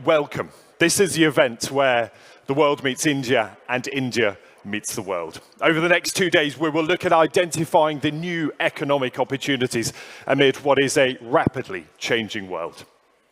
Welcome. This is the event where the world meets India and India meets the world. Over the next 2 days, we will look at identifying the new economic opportunities amid what is a rapidly changing world.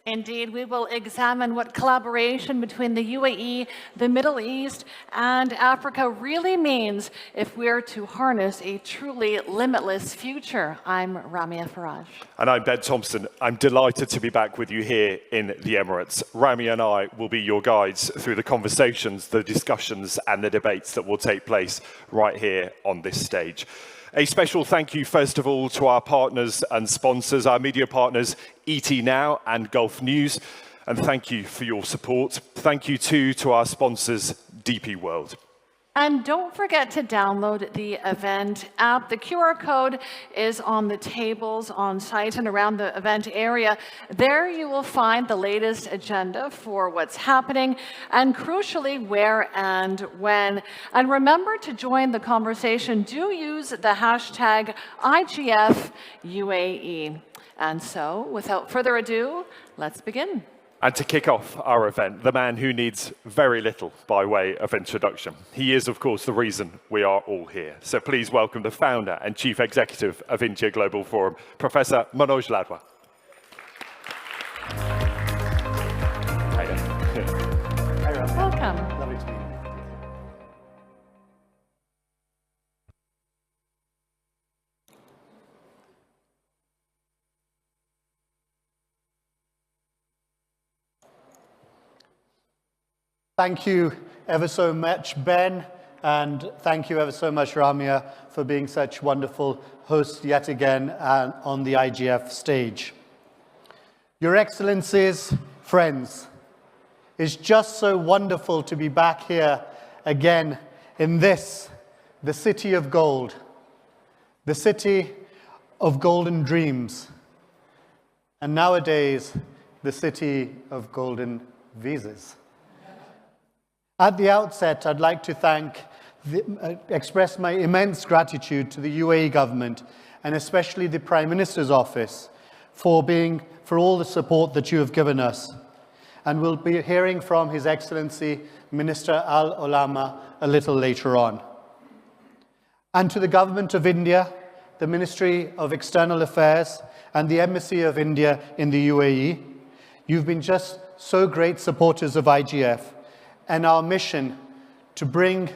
Indeed, we will examine what collaboration between the UAE, the Middle East, and Africa really means if we're to harness a truly limitless future. I'm Ramia Faraj. And I'm Ben Thompson. I'm delighted to be back with you here in the Emirates. Rami and I will be your guides through the conversations, the discussions, and the debates that will take place right here on this stage. A special thank you, first of all, to our partners and sponsors, our media partners, ET Now and Gulf News, and thank you for your support. Thank you, too, to our sponsors, DP World. And don't forget to download the event app. The QR code is on the tables on site and around the event area. There you will find the latest agenda for what's happening and, crucially, where and when. And remember to join the conversation. Do use the hashtag IGFUAE. And so, without further ado, let's begin. And to kick off our event, the man who needs very little by way of introduction. He is, of course, the reason we are all here. So please welcome the founder and chief executive of India Global Forum, Professor Manoj Ladwa. Hi, Rami. Welcome. Lovely to meet you. Thank you ever so much, Ben, and thank you ever so much, Ramia, for being such wonderful hosts yet again on the IGF stage. Your Excellencies, friends, it's just so wonderful to be back here again in this, the city of gold, the city of golden dreams, and nowadays, the city of golden visas. At the outset, I'd like to express my immense gratitude to the UAE government and especially the Prime Minister's office for all the support that you have given us. And we'll be hearing from His Excellency Minister Al Olama a little later on. And to the Government of India, the Ministry of External Affairs and the Embassy of India in the UAE, you've been just so great supporters of IGF and our mission to bring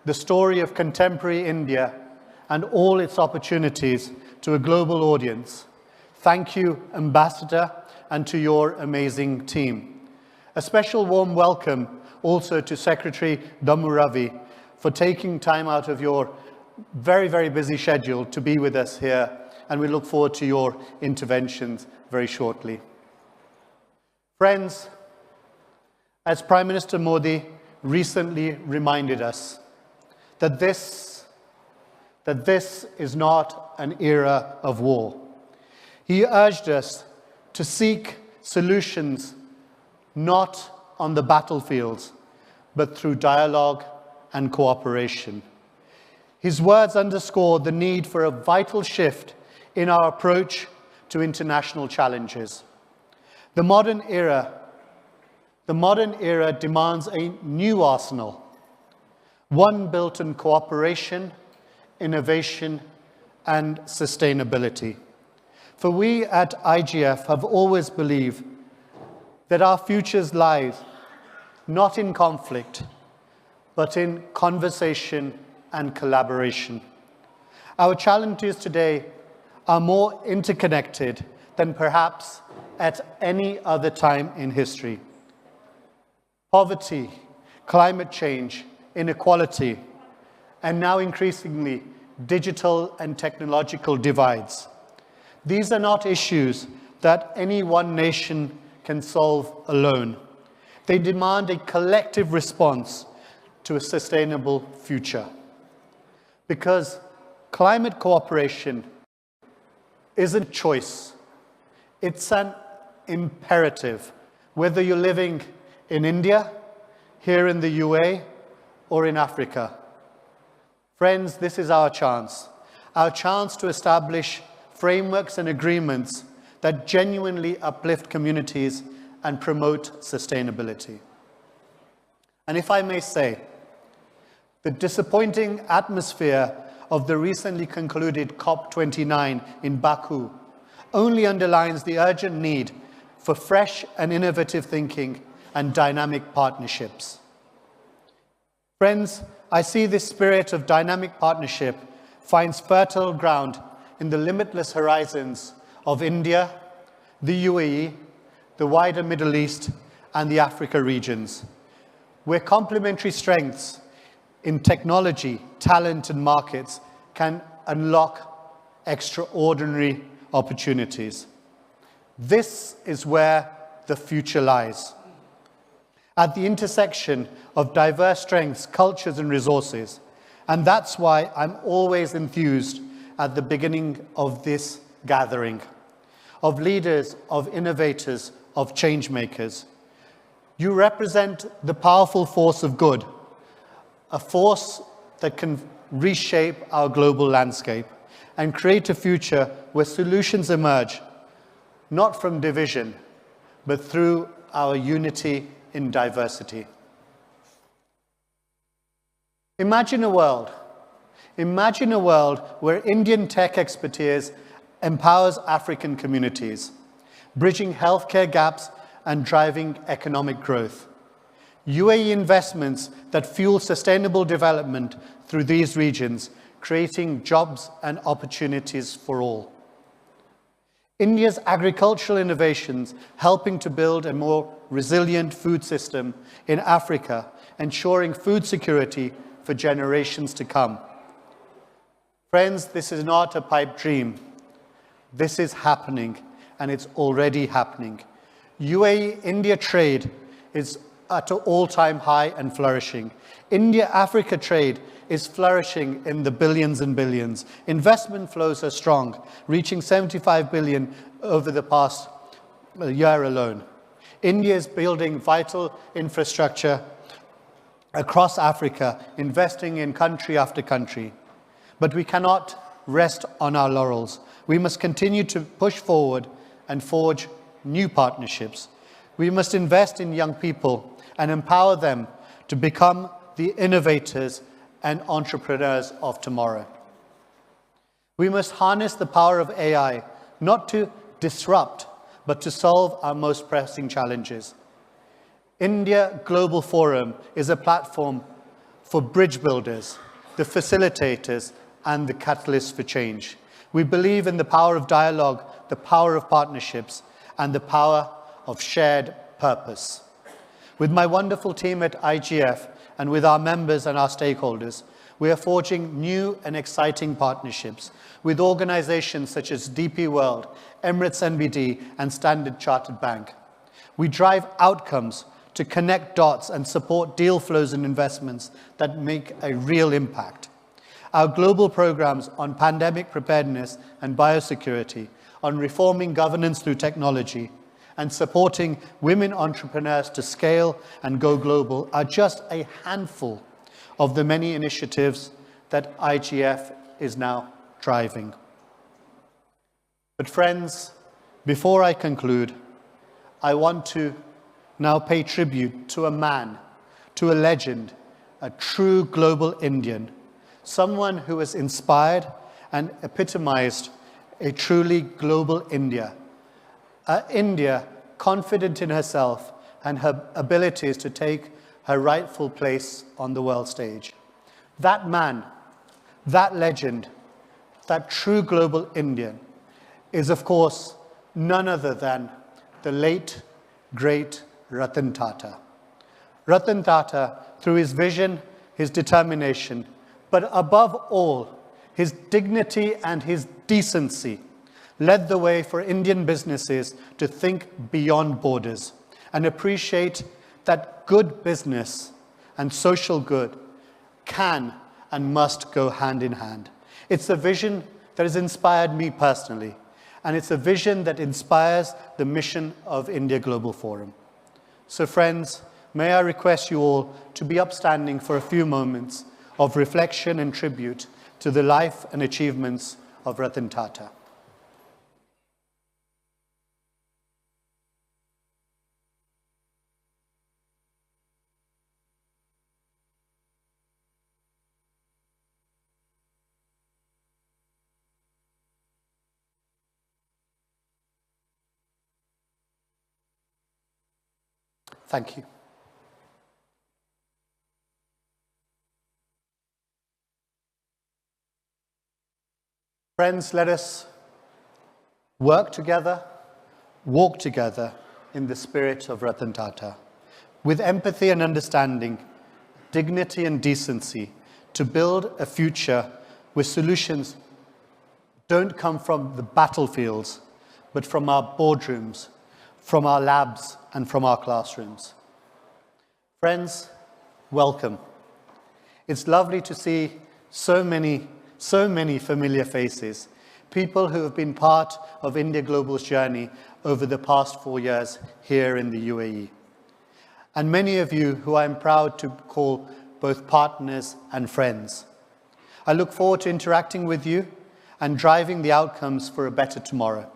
the story of contemporary India and all its opportunities to a global audience. Thank you, Ambassador, and to your amazing team. A special warm welcome also to Secretary Damu Ravi for taking time out of your very, very busy schedule to be with us here, and we look forward to your interventions very shortly. Friends, as Prime Minister Modi recently reminded us, that this is not an era of war. He urged us to seek solutions not on the battlefields, but through dialogue and cooperation. His words underscore the need for a vital shift in our approach to international challenges. The modern era demands a new arsenal, one built on cooperation, innovation, and sustainability. For we at IGF have always believed that our futures lie not in conflict, but in conversation and collaboration. Our challenges today are more interconnected than perhaps at any other time in history. Poverty, climate change, inequality, and now increasingly digital and technological divides. These are not issues that any one nation can solve alone. They demand a collective response to a sustainable future. Because climate cooperation isn't a choice, it's an imperative, whether you're living in India, here in the UAE, or in Africa. Friends, this is our chance to establish frameworks and agreements that genuinely uplift communities and promote sustainability. And if I may say, the disappointing atmosphere of the recently concluded COP29 in Baku only underlines the urgent need for fresh and innovative thinking and dynamic partnerships. Friends, I see this spirit of dynamic partnership finds fertile ground in the limitless horizons of India, the UAE, the wider Middle East, and the Africa regions, where complementary strengths in technology, talent, and markets can unlock extraordinary opportunities. This is where the future lies. At the intersection of diverse strengths, cultures, and resources. And that's why I'm always enthused at the beginning of this gathering, of leaders, of innovators, of change makers. You represent the powerful force of good, a force that can reshape our global landscape and create a future where solutions emerge, not from division, but through our unity in diversity. Imagine a world where Indian tech expertise empowers African communities, bridging healthcare gaps and driving economic growth. UAE investments that fuel sustainable development through these regions, creating jobs and opportunities for all. India's agricultural innovations helping to build a more resilient food system in Africa, ensuring food security for generations to come. Friends, this is not a pipe dream. This is happening, and it's already happening. UAE-India trade is at an all-time high and flourishing. India-Africa trade is flourishing in the billions and billions. Investment flows are strong, reaching 75 billion over the past year alone. India is building vital infrastructure across Africa, investing in country after country. But we cannot rest on our laurels. We must continue to push forward and forge new partnerships. We must invest in young people and empower them to become the innovators and entrepreneurs of tomorrow. We must harness the power of AI, not to disrupt, but to solve our most pressing challenges. India Global Forum is a platform for bridge builders, the facilitators, and the catalysts for change. We believe in the power of dialogue, the power of partnerships, and the power of shared purpose. With my wonderful team at IGF and with our members and our stakeholders, we are forging new and exciting partnerships with organizations such as DP World, Emirates NBD, and Standard Chartered Bank. We drive outcomes to connect dots and support deal flows and investments that make a real impact. Our global programs on pandemic preparedness and biosecurity, on reforming governance through technology, and supporting women entrepreneurs to scale and go global are just a handful of the many initiatives that IGF is now driving. But friends, before I conclude, I want to now pay tribute to a man, to a legend, a true global Indian, someone who has inspired and epitomized a truly global India. India confident in herself and her abilities to take her rightful place on the world stage. That man, that legend, that true global Indian is, of course, none other than the late, great Ratan Tata. Ratan Tata, through his vision, his determination, but above all, his dignity and his decency, led the way for Indian businesses to think beyond borders and appreciate that good business and social good can and must go hand in hand. It's a vision that has inspired me personally, and it's a vision that inspires the mission of India Global Forum. So friends, may I request you all to be upstanding for a few moments of reflection and tribute to the life and achievements of Ratan Tata. Thank you. Friends, let us work together, walk together in the spirit of Ratan Tata, with empathy and understanding, dignity and decency, to build a future where solutions don't come from the battlefields, but from our boardrooms, from our labs, and from our classrooms. Friends, welcome. It's lovely to see so many familiar faces, people who have been part of India Global's journey over the past 4 years here in the UAE. And many of you who I'm proud to call both partners and friends. I look forward to interacting with you and driving the outcomes for a better tomorrow.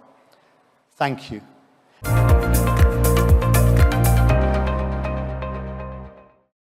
Thank you.